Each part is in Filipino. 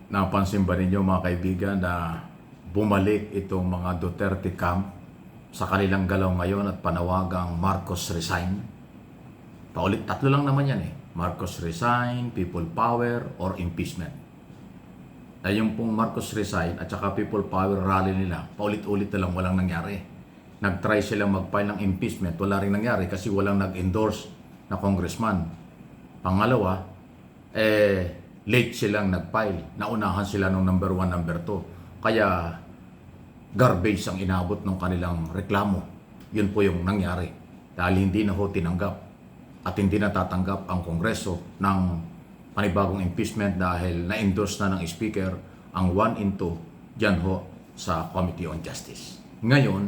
Napansin ba ninyo mga kaibigan na bumalik itong mga Duterte camp sa kanilang galaw ngayon at panawagang Marcos resign? Paulit, tatlo lang naman yan eh. Marcos resign, people power, or impeachment. Ay yung pong Marcos resign at saka people power rally nila, paulit-ulit na lang walang nangyari. Nag-try silang mag-file ng impeachment, wala rin nangyari kasi walang nag-endorse na congressman. Pangalawa, late silang nag-file. Naunahan sila ng number 1, number 2. Kaya garbage ang inabot ng kanilang reklamo. Yun po yung nangyari. Dahil hindi na ho tinanggap at hindi na tatanggap ang Kongreso ng panibagong impeachment dahil na-endorse na ng Speaker ang 1 and 2 dyan ho sa Committee on Justice. Ngayon,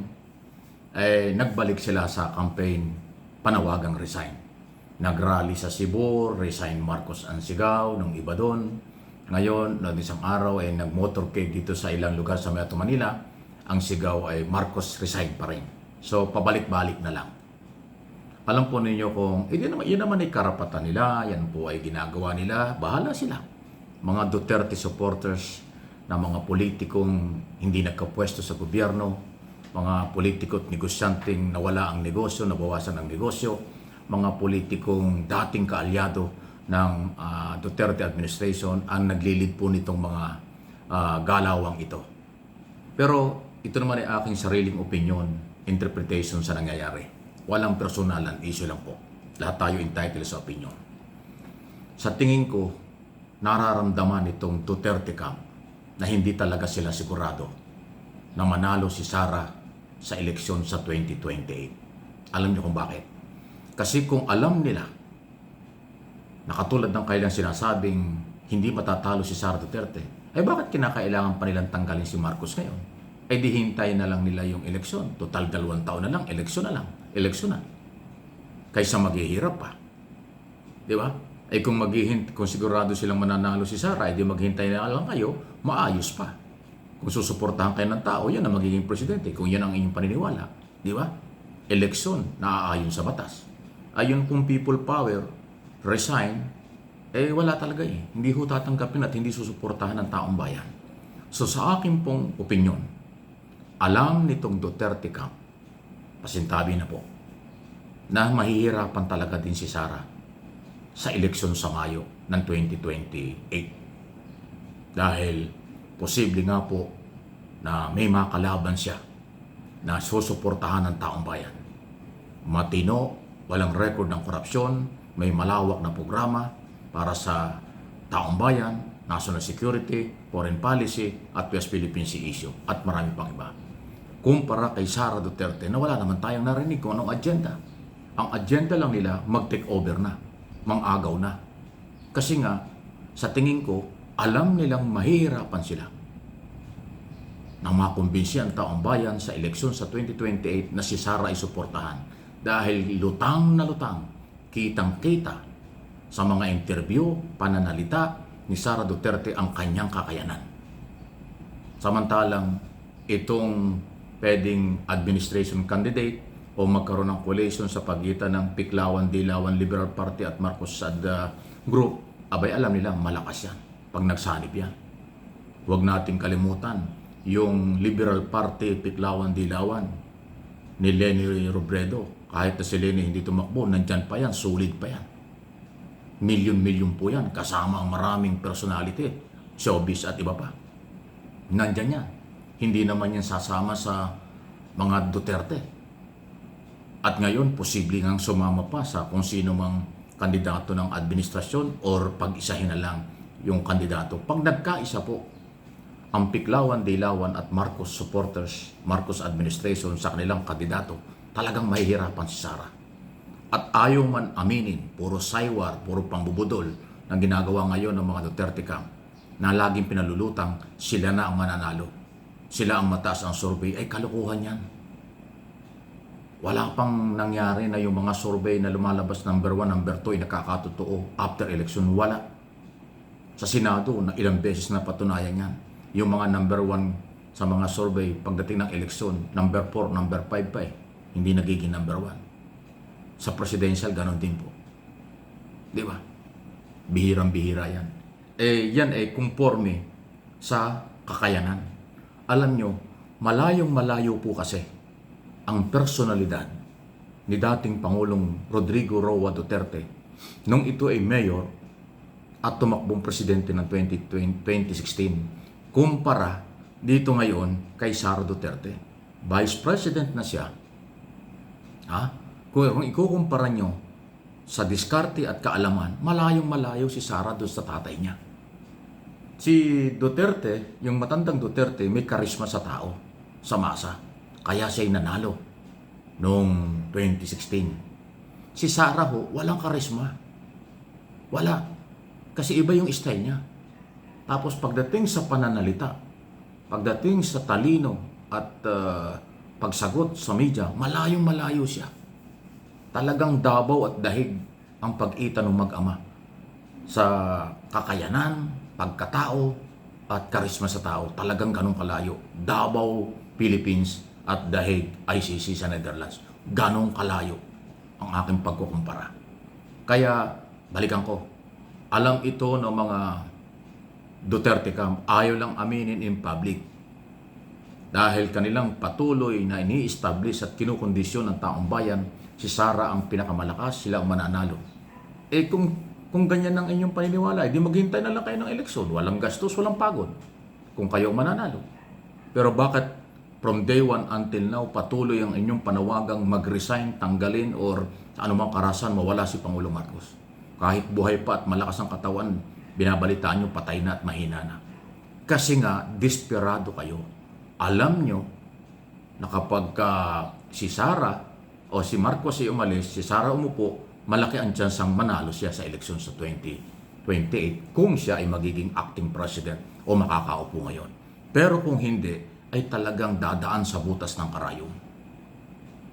nagbalik sila sa campaign panawagang resign. Nagrally sa Cebu, resign Marcos ang sigaw, ng iba doon. Ngayon, noong isang araw ay nag-motorcade dito sa ilang lugar sa Metro Manila. Ang sigaw ay Marcos resign pa rin. So, pabalik-balik na lang. Alam po ninyo kung, yun naman ay karapatan nila, yan po ay ginagawa nila, bahala sila. Mga Duterte supporters na mga politikong hindi nagkapwesto sa gobyerno, mga politiko't negosyanteng nawala ang negosyo, nabawasan ang negosyo, mga politikong dating kaalyado ng Duterte administration ang naglilid po nitong mga galawang ito. Pero ito naman ay aking sariling opinion, interpretation sa nangyayari. Walang personalan, issue lang po. Lahat tayo entitled sa opinion. Sa tingin ko, nararamdaman itong Duterte camp na hindi talaga sila sigurado na manalo si Sara sa eleksyon sa 2028. Alam niyo kung bakit? Kasi kung alam nila na katulad ng kailang sinasabing hindi matatalo si Sara Duterte, ay bakit kinakailangan pa nilang tanggalin si Marcos ngayon? Ay di hintay na lang nila yung eleksyon. Total 2 taon na lang, eleksyon na lang. Eleksyon na. Kaysa maghihirap pa. Di ba? Ay kung kung sigurado silang mananalo si Sara, ay di maghintay na lang kayo, maayos pa. Kung susuportahan kayo ng tao, yan ang magiging presidente. Kung yan ang inyong paniniwala. Di ba? Eleksyon, naaayon sa batas. Ayun kung people power, resign, wala talaga eh. Hindi ho tatanggapin at hindi susuportahan ng taong bayan. So sa akin pong opinion, alam nitong Duterte camp, pasintabi na po, na mahihirapan talaga din si Sara sa eleksyon sa Mayo ng 2028. Dahil posible nga po na may makalaban siya na susuportahan ng taong bayan. Matino, walang record ng korupsyon, may malawak na programa para sa taong bayan, national security, foreign policy, at West Philippine Sea issue, at marami pang iba. Kumpara kay Sara Duterte na wala naman tayong narinig kung anong agenda. Ang agenda lang nila, mag-take over na, mang-agaw na. Kasi nga, sa tingin ko, alam nilang mahihirapan sila nang makumbinsi ang taong bayan sa eleksyon sa 2028 na si Sara ay suportahan. Dahil lutang na lutang, kitang-kita sa mga interview, pananalita ni Sara Duterte ang kanyang kakayanan. Samantalang itong pwedeng administration candidate o magkaroon ng coalition sa pagitan ng Piklawan-Dilawan Liberal Party at Marcos Group, abay alam nilang malakas yan pag nagsanib yan. Huwag nating kalimutan yung Liberal Party, Piklawan-Dilawan ni Leni Robredo. Kahit na si Leni hindi tumakbo, nandyan pa yan, solid pa yan. Milyon-milyon po yan, kasama ang maraming personality, showbiz at iba pa. Nandyan yan. Hindi naman yan sasama sa mga Duterte. At ngayon, posible ngang sumama pa sa kung sino mang kandidato ng administrasyon or pag-isahin na lang yung kandidato. Pag nagkaisa po ang Piklawan-Dilawan at Marcos supporters, Marcos administration sa kanilang kandidato, talagang mahihirapan si Sara. At ayaw man aminin, puro saywar, puro pambubudol na ginagawa ngayon ng mga Duterte camp na laging pinalulutang sila na ang mananalo. Sila ang mataas ang survey, ay kalokohan yan. Wala pang nangyari na yung mga survey na lumalabas number 1, number 2 ay nakakatotoo after election. Wala. Sa Senado, na ilang beses na patunayan yan. Yung mga number 1 sa mga survey pagdating ng eleksyon, number 4, number 5 pa eh. Hindi nagiging number 1. Sa presidential, ganon din po. Di ba? Bihirang-bihira yan. Yan conforme sa kakayanan. Alam nyo, malayong malayo po kasi ang personalidad ni dating Pangulong Rodrigo Roa Duterte nung ito ay mayor at tumakbong presidente ng 2016 kumpara dito ngayon kay Sara Duterte. Vice President na siya. Kung ikukumpara nyo sa diskarte at kaalaman, malayong malayo si Sara doon sa tatay niya. Si Duterte, yung matandang Duterte, may karisma sa tao, sa masa. Kaya siya'y nanalo noong 2016. Si Sara ho, walang karisma. Wala. Kasi iba yung style niya. Tapos pagdating sa pananalita, pagdating sa talino at pagsagot sa media, malayong malayo siya. Talagang dabaw at dahig ang pag-ita ng mag-ama sa kakayanan, pagkatao, at karisma sa tao. Talagang ganun kalayo. Davao, Philippines, at dahig ICC sa Netherlands. Ganun kalayo ang aking pagkukumpara. Kaya, balikan ko, alam ito ng mga Duterte camp, ayaw lang aminin in public. Dahil kanilang patuloy na ini-establish at kinukondisyon ng taong bayan, si Sara ang pinakamalakas, sila ang mananalo. Kung ganyan ang inyong paniniwala, di maghintay na lang kayo ng eleksyon. Walang gastos, walang pagod. Kung kayo mananalo. Pero bakit from day one until now, patuloy ang inyong panawagang mag-resign, tanggalin, or anumang karasan, mawala si Pangulong Marcos? Kahit buhay pa at malakas ang katawan, binabalitaan nyo patay na at mahina na. Kasi nga, desperado kayo. Alam nyo na kapag si Sara o si Marcos ay umalis, si Sara umupo, malaki ang tsansang manalo siya sa eleksyon sa 2028 kung siya ay magiging acting president o makakaupo ngayon. Pero kung hindi, ay talagang dadaan sa butas ng karayom.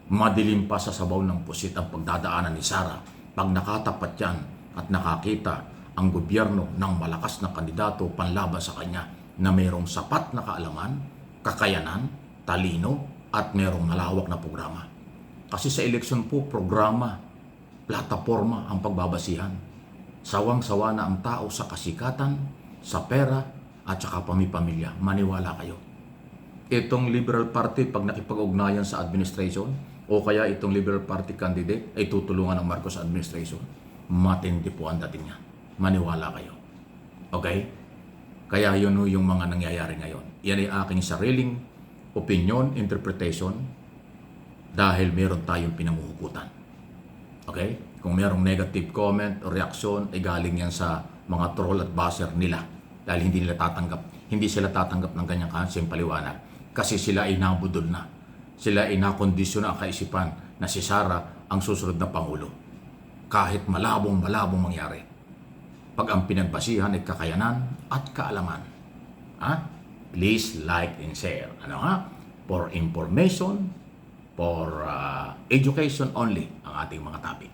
Madilim pa sa sabaw ng pusit ang pagdadaanan ni Sara pag nakatapat yan at nakakita ang gobyerno ng malakas na kandidato panlaban sa kanya na mayroong sapat na kaalaman, kakayanan, talino at mayroong malawak na programa. Kasi sa eleksyon po, programa, plataforma ang pagbabasihan. Sawang-sawa na ang tao sa kasikatan, sa pera, at saka pamilya. Maniwala kayo. Itong Liberal Party, pag nakipag-ugnayan sa administration, o kaya itong Liberal Party candidate ay tutulungan ng Marcos administration, matindi po ang dating niya. Maniwala kayo. Okay? Kaya yun yung mga nangyayari ngayon. Yan ay aking sariling opinion, interpretation, dahil meron tayong pinamuhukutan. Okay? Kung merong negative comment o reaksyon, ay galing yan sa mga troll at baser nila. Dahil hindi sila tatanggap ng ganyang kansing paliwanag. Kasi sila ay nabudol na. Sila ay nakondisyon na ang kaisipan na si Sara ang susunod na Pangulo. Kahit malabong mangyari. Pag ang pinagbasihan ay kakayanan at kaalaman. Please like and share. For information, for education only ang ating mga topic.